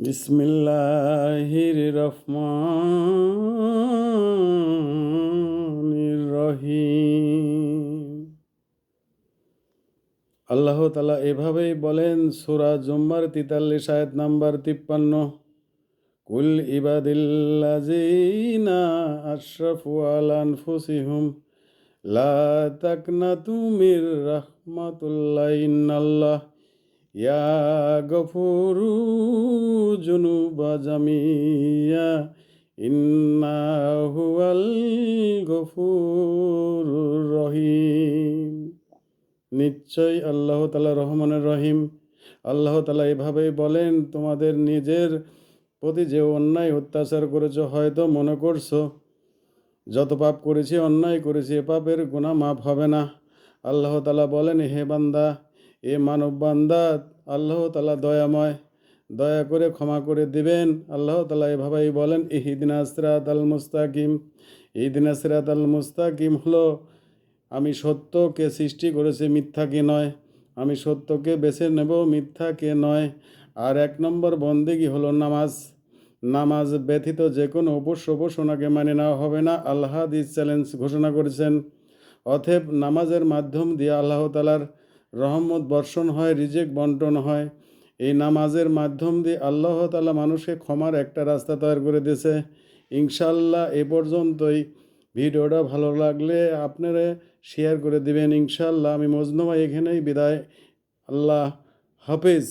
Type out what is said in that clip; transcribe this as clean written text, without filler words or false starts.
বিসমিল্লাহির রহমানির রহিম। আল্লাহ তাআলা এভাবেই বলেন সূরা জুমার ৪৩ আয়াত নাম্বার ৫৩, কুল ইবাদিল্লাযিনা আশরাফু আলা আনফুসিহুম লা তাকনাতু মির রাহমাতুল্লাহ ইন্নাল্লাহ ইয়াগফিরু যুনুবা জামিয়া ইন্নাহু হুয়াল গফুরুর রহিম। নিশ্চয়ই আল্লাহ তাআলা রহমানের রহিম। আল্লাহ তাআলা এভাবেই বলেন, তোমাদের নিজের প্রতি যে অন্যায় অত্যাচার করেছ, হয়তো মনে করছো যত পাপ করেছি, অন্যায় করেছি, এ পাপের গুনাহ মাফ হবে না। আল্লাহ তাআলা বলেন, হে বান্দা, এ মানব বান্দা, আল্লাহ তাআলা দয়াময়, দয়া করে ক্ষমা করে দিবেন। আল্লাহ তাআলা এভাবেই বলেন, ইহদিনাস সিরাতাল মুস্তাকিম। ইহদিনাস সিরাতাল মুস্তাকিম হলো, আমি সত্যকে সৃষ্টি করেছি, মিথ্যাকে নয়। আমি সত্যকে বেছে নেব, মিথ্যাকে নয়। আর ১ নম্বর বন্দেগী হলো নামাজ। নামাজ ব্যতীত যে কোনো উপাসনাকে মানে নেওয়া হবে না। আল্লাহ হাদিস চ্যালেঞ্জ ঘোষণা করেছেন। অতএব নামাজের মাধ্যম দিয়ে আল্লাহ তাআলার রহমত বর্ষণ হয়, রিজিক বন্টন হয়। এই নামাজের মাধ্যম দিয়ে আল্লাহ তাআলা মানুষকে ক্ষমার একটা রাস্তা তৈরি করে দিয়েছে। ইনশাআল্লাহ এ পর্যন্তই। ভিডিওটা ভালো লাগলে আপনারা শেয়ার করে দিবেন। ইনশাআল্লাহ আমি মজনু ভাই এখানেই বিদায়। আল্লাহ হাফেজ।